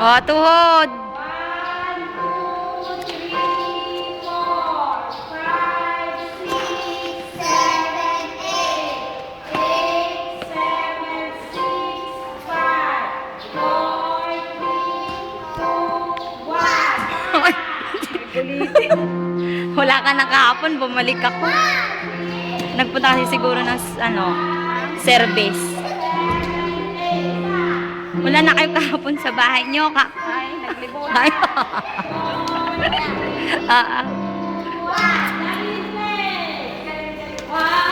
Oh, tuhod. 1, 2, 3, 4, 5, 6, 7, 8. 8, 7, 6, 5, 4, 3, 2, 1. Wala ka na kahapon, bumalik ako. Nagpunta kasi siguro ng service. Wala na kayo kahapon sa bahay nyo. Ay, naglibot. Ay. Ah, ah. 1,